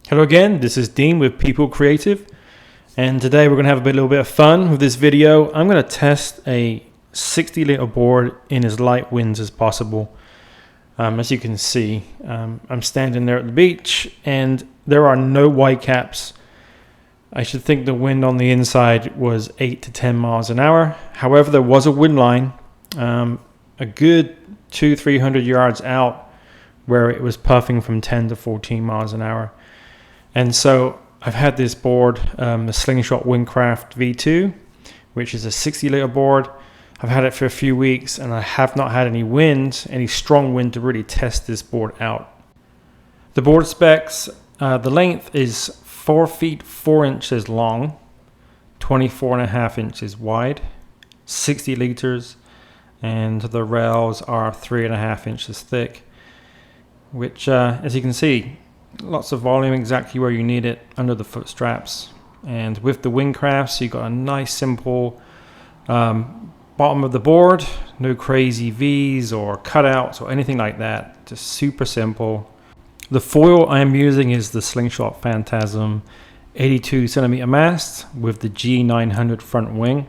Hello again, this is Dean with People Creative, and today we're going to have a little bit of fun with this video. I'm going to test a 60 litre board in as light winds as possible. As you can see, I'm standing there at the beach and there are no white caps. I should think the wind on the inside was 8 to 10 miles an hour. However, there was a wind line a good 200-300 yards out where it was puffing from 10 to 14 miles an hour. And so I've had this board, the Slingshot Wingcraft V2, which is a 60 litre board. I've had it for a few weeks and I have not had any wind, any strong wind to really test this board out. The board specs, the length is 4 feet 4 inches long, 24.5 inches wide, 60 litres, and the rails are 3.5 inches thick, which as you can see, lots of volume exactly where you need it under the foot straps. And with the Wingcrafts, you got a nice simple bottom of the board, no crazy V's or cutouts or anything like that, just super simple. The foil I am using is the Slingshot Phantasm 82 centimeter mast with the G900 front wing.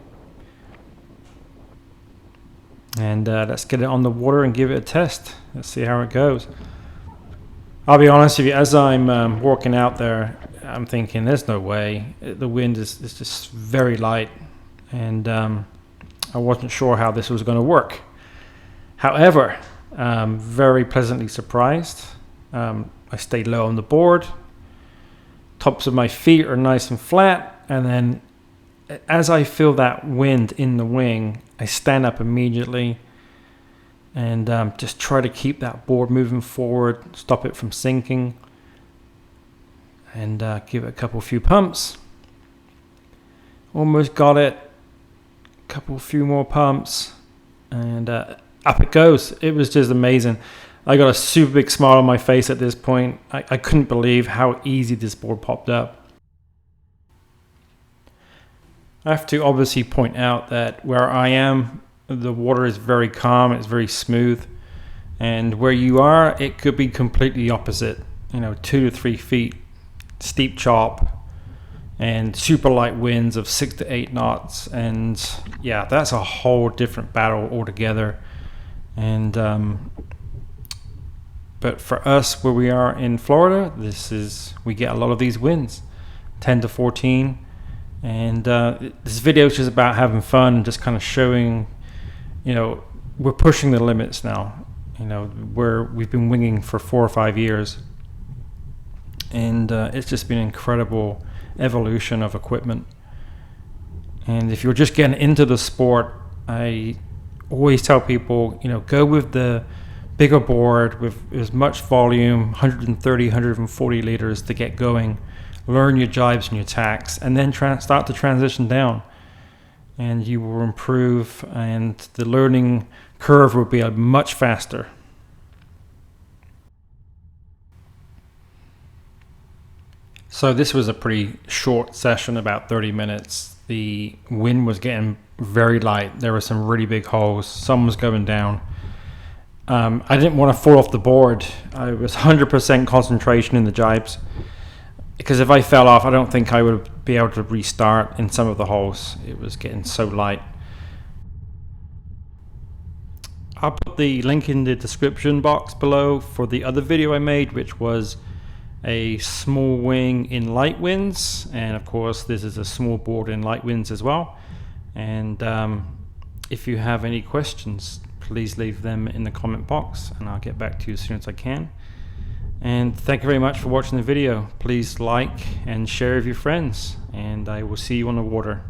And let's get it on the water and give it a test. Let's see how it goes. I'll be honest with you, as I'm walking out there, I'm thinking there's no way. The wind is just very light, and I wasn't sure how this was going to work. However, very pleasantly surprised. I stayed low on the board. Tops of my feet are nice and flat, and then as I feel that wind in the wing, I stand up immediately and just try to keep that board moving forward, stop it from sinking, and give it a few pumps. Almost got it. Few more pumps, and up it goes. It was just amazing. I got a super big smile on my face at this point. I couldn't believe how easy this board popped up. I have to obviously point out that where I am, the water is very calm, it's very smooth, and where you are, it could be completely opposite. 2 to 3 feet steep chop and super light winds of 6 to 8 knots, and yeah, that's a whole different battle altogether. And but for us where we are in Florida, we get a lot of these winds, 10 to 14, and this video is just about having fun and just kind of showing, we're pushing the limits now. We've been winging for 4 or 5 years, and it's just been an incredible evolution of equipment. And if you're just getting into the sport, I always tell people, go with the bigger board with as much volume, 130, 140 liters to get going. Learn your jibes and your tacks, and then start to transition down. And you will improve, and the learning curve will be much faster. So this was a pretty short session, about 30 minutes. The wind was getting very light. There were some really big holes. Some was going down. I didn't want to fall off the board. I was 100% concentration in the jibes, because if I fell off, I don't think I would be able to restart in some of the holes. It was getting so light. I'll put the link in the description box below for the other video I made, which was a small wing in light winds. And of course, this is a small board in light winds as well. And if you have any questions, please leave them in the comment box and I'll get back to you as soon as I can. And thank you very much for watching the video. Please like and share with your friends, and I will see you on the water.